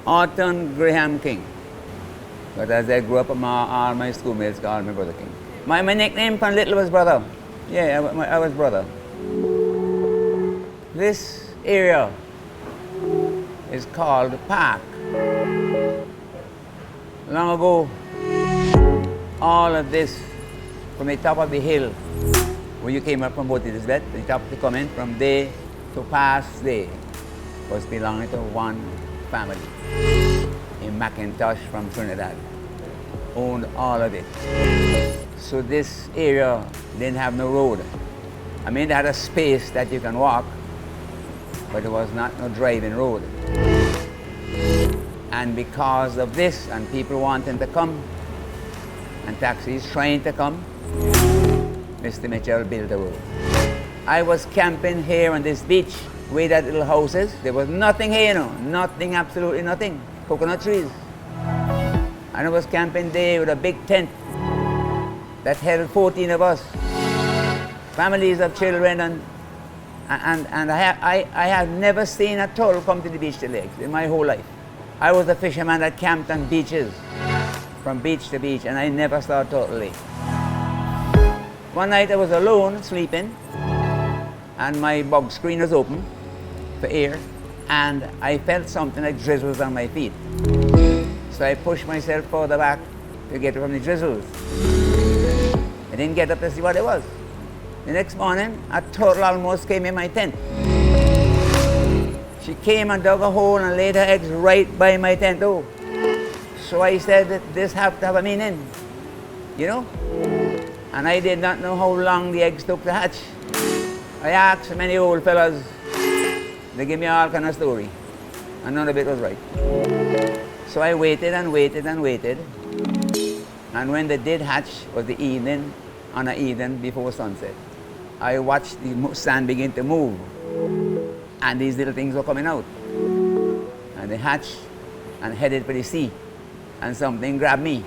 Orton Graham King. But as I grew up, all my schoolmates called me Brother King. My nickname from little was Brother. Yeah, I was Brother. This area is called the Park. Long ago, all of this, from the top of the hill, where you came up from both this bed, the top to come in, from there to past there, was belonging to one family. A McIntosh from Trinidad owned all of it. So this area didn't have no road. I mean, they had a space that you can walk, but it was not no driving road. And because of this, and people wanting to come, and taxis trying to come, Mr. Mitchell built a road. I was camping here on this beach, where that little house is. There was nothing here, you know, nothing, absolutely nothing. Coconut trees. And I was camping there with a big tent that held 14 of us, families of children, and I have never seen a turtle come to the beach to lakes in my whole life. I was a fisherman that camped on beaches, from beach to beach, and I never saw a turtle lake. One night I was alone, sleeping, and my bug screen was open for air, and I felt something like drizzles on my feet. So I pushed myself further back to get from the drizzles. I didn't get up to see what it was. The next morning, a turtle almost came in my tent. She came and dug a hole and laid her eggs right by my tent door. So I said that this have to have a meaning, you know? And I did not know how long the eggs took to hatch. I asked many old fellas, they give me all kind of story, and none of it was right. So I waited and waited and waited, and when they did hatch was the evening, on an evening before sunset. I watched the sand begin to move, and these little things were coming out. And they hatched and headed for the sea, and something grabbed me.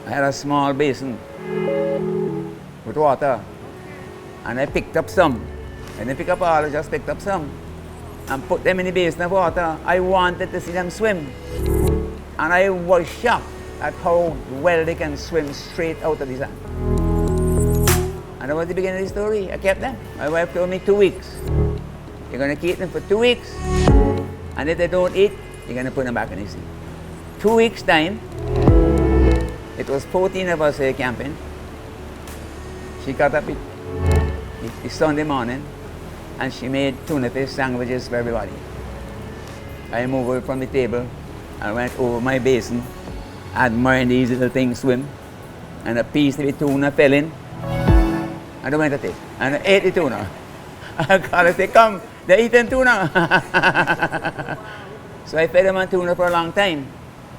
I had a small basin with water, and I picked up some. I didn't pick up all, I just picked up some and put them in the basin of water. I wanted to see them swim, and I was shocked at how well they can swim straight out of the sand. And that was the beginning of the story. I kept them. My wife told me 2 weeks. You're going to keep them for 2 weeks, and if they don't eat, you're going to put them back in the sea. 2 weeks' time, it was 14 of us here camping. She got up it's Sunday morning, and she made tuna fish sandwiches for everybody. I moved away from the table and went over my basin, admiring these little things swim, and a piece of the tuna fell in, and I went to take, and I ate the tuna. I called and said, come, they're eating tuna. So I fed them on tuna for a long time,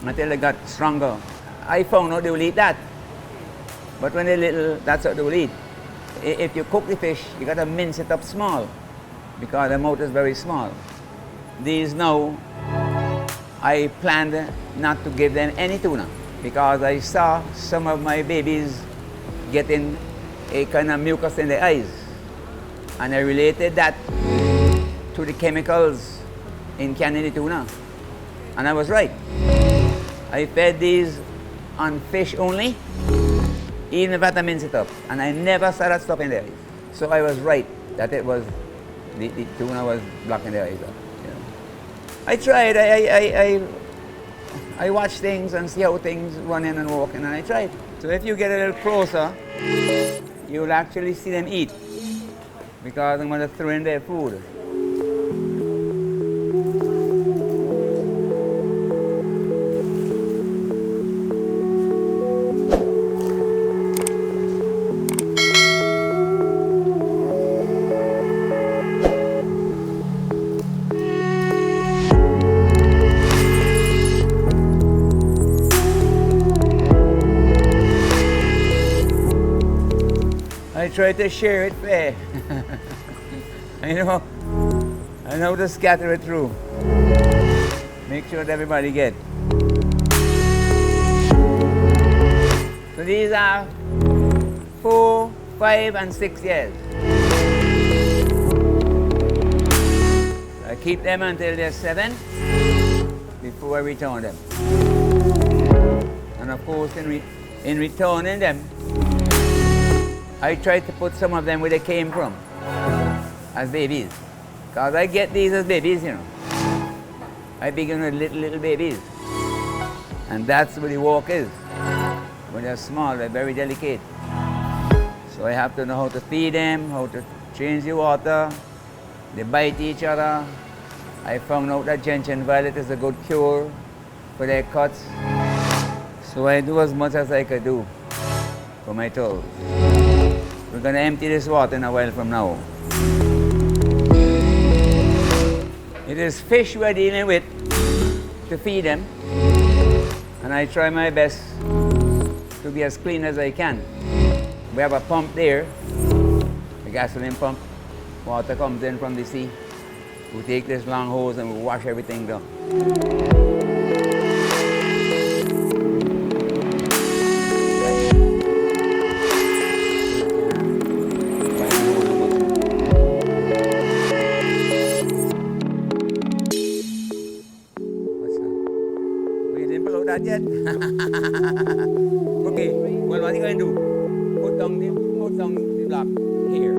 until they got stronger. I found out they will eat that, but when they're little, that's what they will eat. If you cook the fish, you got to mince it up small, because the mouth is very small. These now, I planned not to give them any tuna, because I saw some of my babies getting a kind of mucus in their eyes. And I related that to the chemicals in canning the tuna. And I was right. I fed these on fish only, even if I had to mince it up. And I never saw that stuff in their eyes. So I was right that it was, the tuna was blocking their eyes up. You know. I tried, I watch things and see how things run in and walk in, and I tried. So if you get a little closer, you'll actually see them eat, because I'm going to throw in their food. I try to share it fair. I know to scatter it through. Make sure that everybody gets. So these are 4, 5, and 6 years. I keep them until they're 7. before I return them. And of course, in returning them, I try to put some of them where they came from, as babies. Because I get these as babies, you know. I begin with little babies. And that's where the walk is. When they're small, they're very delicate. So I have to know how to feed them, how to change the water. They bite each other. I found out that gentian violet is a good cure for their cuts. So I do as much as I could do for my toes. We're going to empty this water in a while from now. It is fish we're dealing with to feed them. And I try my best to be as clean as I can. We have a pump there, a gasoline pump. Water comes in from the sea. We take this long hose and we wash everything down. What's that? We didn't blow that yet. Okay, well, what are you going to do? Put down the block here.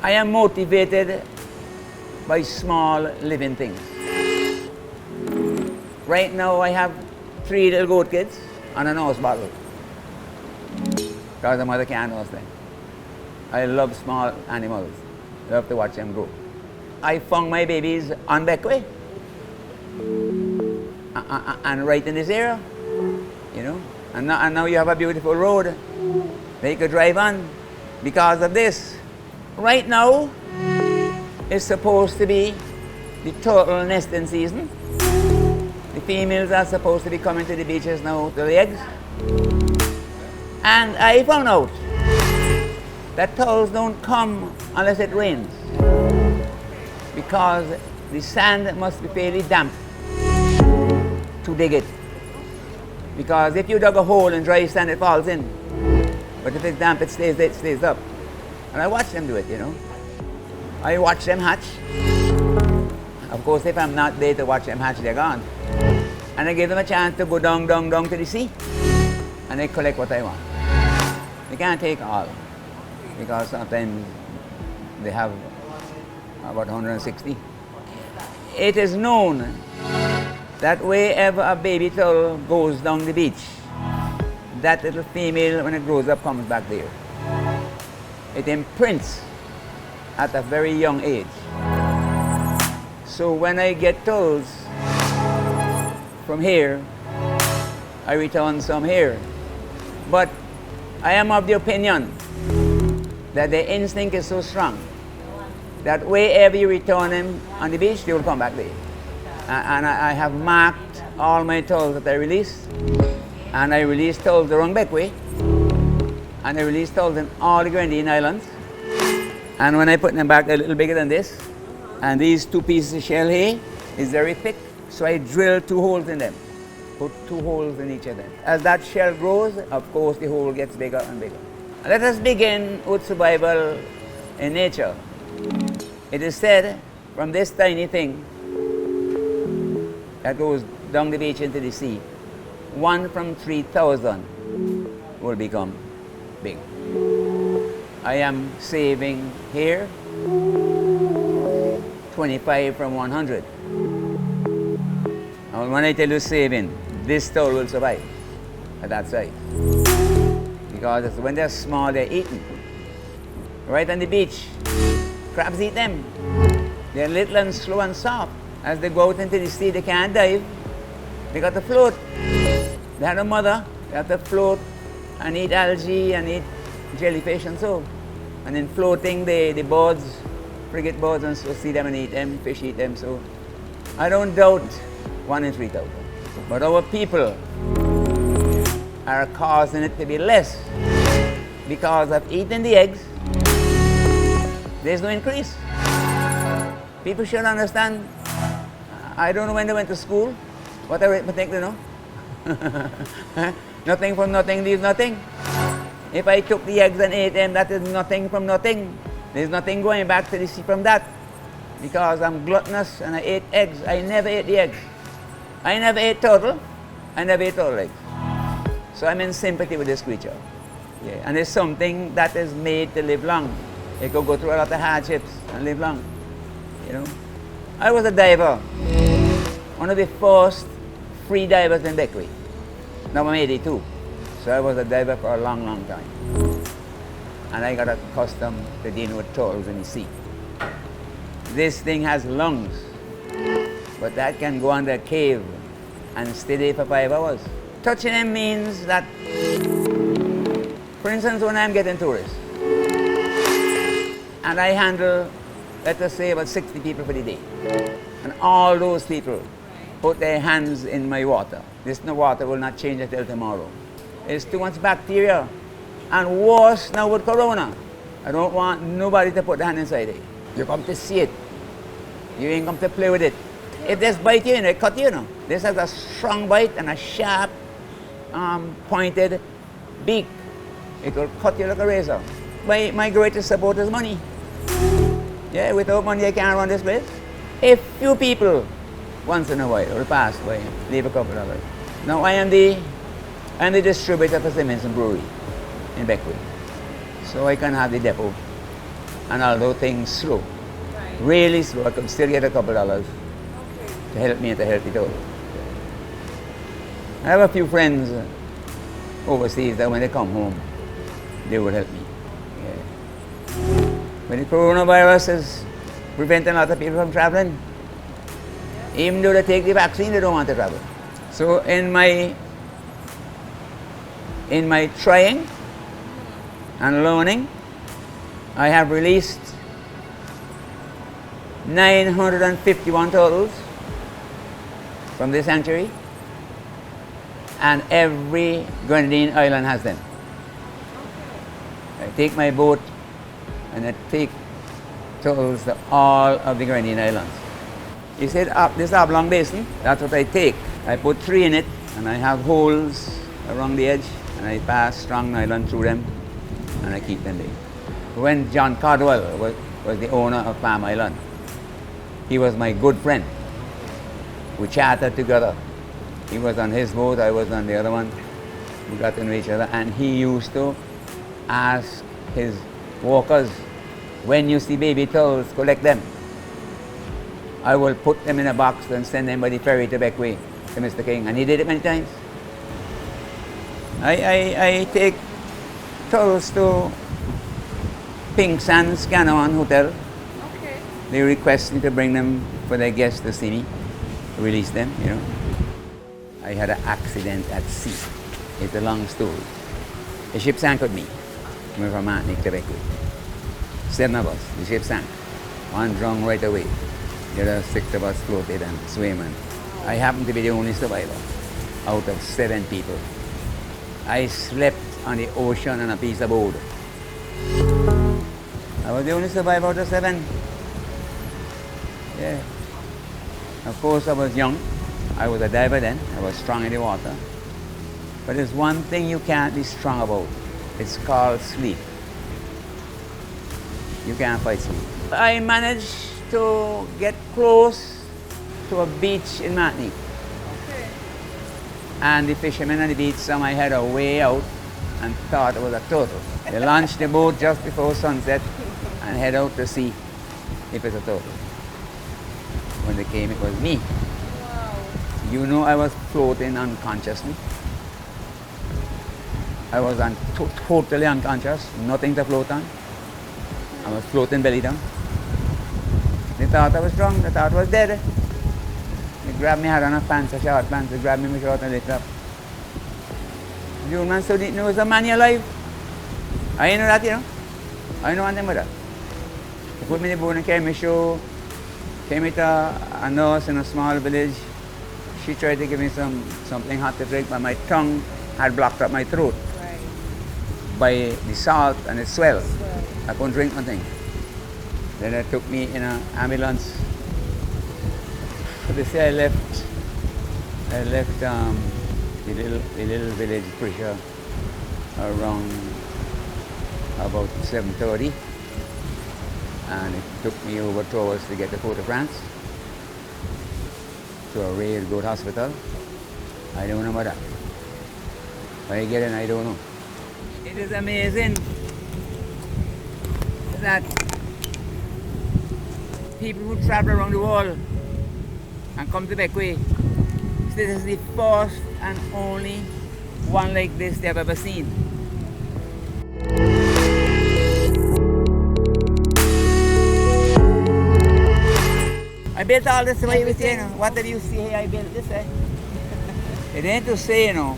I am motivated by small living things. Right now I have 3 little goat kids and a nose bottle. Because the mother can't nurse them. I love small animals. Love to watch them grow. I found my babies on Bequia. And right in this area, you know. And now you have a beautiful road that you could drive on because of this. Right now, it's supposed to be the turtle nesting season. The females are supposed to be coming to the beaches now to lay eggs. And I found out that turtles don't come unless it rains, because the sand must be fairly damp to dig it. Because if you dug a hole in dry sand, it falls in. But if it's damp, it stays up. And I watch them do it, you know. I watch them hatch. Of course, if I'm not there to watch them hatch, they're gone. And I give them a chance to go down to the sea. And they collect what I want. They can't take all, because sometimes they have about 160. It is known that wherever a baby turtle goes down the beach, that little female, when it grows up, comes back there. It imprints at a very young age. So when I get turtles from here, I return some here. But I am of the opinion that the instinct is so strong that wherever you return them on the beach, they will come back there. And I have marked all my turtles that I release. And I release turtles around Bequia. And I release turtles in all the Grenadine islands. And when I put them back, they're a little bigger than this. And these 2 pieces of shell here is very thick. So I drill 2 holes in them. Put 2 holes in each of them. As that shell grows, of course, the hole gets bigger and bigger. Let us begin with survival in nature. It is said from this tiny thing that goes down the beach into the sea, 1 from 3,000 will become big. I am saving here 25 from 100. And when I tell you saving, this turtle will survive at that size. Because when they're small, they're eaten. Right on the beach, crabs eat them. They're little and slow and soft. As they go out into the sea, they can't dive. They got to float. They had a mother. They have to float and eat algae and eat jellyfish and so. And in floating, the birds, frigate birds, and so see them and eat them. Fish eat them. So I don't doubt 1 in 3,000. But our people are causing it to be less because of eating the eggs. There's no increase. People should understand. I don't know when they went to school, what arithmetic they know. Nothing from nothing leaves nothing. If I took the eggs and ate them, that is nothing from nothing. There's nothing going back to the sea from that. Because I'm gluttonous and I ate eggs. I never ate the eggs. I never ate turtle. I never ate turtle eggs. So I'm in sympathy with this creature. Yeah. And it's something that is made to live long. It could go through a lot of hardships and live long. You know, I was a diver. One of the first free divers in Bequia. Now I'm 82. So I was a diver for a long, long time. And I got accustomed to dealing with turtles in the sea. This thing has lungs, but that can go under a cave and stay there for 5 hours. Touching them means that, for instance, when I'm getting tourists, and I handle, let us say, about 60 people for the day, and all those people put their hands in my water. This water will not change until tomorrow. It's too much bacteria, and worse now with corona. I don't want nobody to put their hand inside it. You come to see it. You ain't come to play with it. It just bite you, it cut you, This has a strong bite and a sharp, pointed beak. It will cut you like a razor. My greatest support is money. Yeah, without money I can't run this place. A few people, once in a while, will pass by, leave a couple of dollars. Now I am the distributor for Vincent Brewery in Bequia. So I can have the depot. And although things slow, really slow, I could still get a couple dollars to help me and to help it out. I have a few friends overseas that when they come home, they would help me. Yeah. When the coronavirus is preventing a lot of people from traveling, even though they take the vaccine, they don't want to travel. So in my trying and learning, I have released 951 turtles from this sanctuary, and every Grenadine island has them. I take my boat and I take turtles to all of the Grenadine islands. You see this oblong basin, that's what I take. I put 3 in it and I have holes around the edge and I pass strong nylon through them and I keep them there. When John Cardwell was the owner of Palm Island, he was my good friend. We chatted together. He was on his boat, I was on the other one. We got to know each other, and he used to ask his workers, when you see baby turtles, collect them. I will put them in a box and send them by the ferry to Bequia, to Mr. King, and he did it many times. I take turtles to Pink Sands Canavan Hotel. Okay. They request me to bring them for their guests to see me, release them, you know. I had an accident at sea. It's a long story. The ship sank with me. We were from Martinique to Bequia. 7 of us, the ship sank. 1 drowned right away. The other 6 of us floated and swam. And I happened to be the only survivor out of 7 people. I slept on the ocean on a piece of board. I was the only survivor out of 7. Yeah. Of course, I was young. I was a diver then. I was strong in the water. But there's one thing you can't be strong about. It's called sleep. You can't fight sleep. I managed to get close to a beach in Martinique. Okay. And the fishermen on the beach saw my head way out and thought it was a turtle. They launched the boat just before sunset and head out to see if it's a turtle. When they came, it was me. Wow. You know, I was floating unconsciously. I was totally unconscious, nothing to float on. I was floating belly down. They thought I was drunk, they thought I was dead. They grabbed me, had on a pants, a short pants, they grabbed me in my short and lift up. The old man still didn't know it was a man alive. I didn't know that, you know. I didn't know anything about that. They put me in the boat and carried me ashore. Came with a nurse in a small village. She tried to give me something hot to drink, but my tongue had blocked up my throat by the salt and the swell. I couldn't drink nothing. Then they took me in an ambulance. So they say I left the little village pressure around about 7:30. And it took me over 2 hours to get to Port-au-Prince, to a railroad hospital. I don't know about that. When I get in, I don't know. It is amazing that people who travel around the world and come to Bequia, this is the first and only one like this they've ever seen. I built all this way with you, you know. What did you see here? I built this, eh? It ain't to say, you know,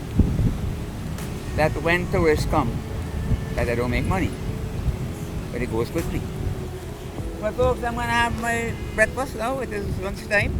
that when tourists come, that I don't make money. But it goes quickly. Well, folks, I'm going to have my breakfast now. It is lunchtime.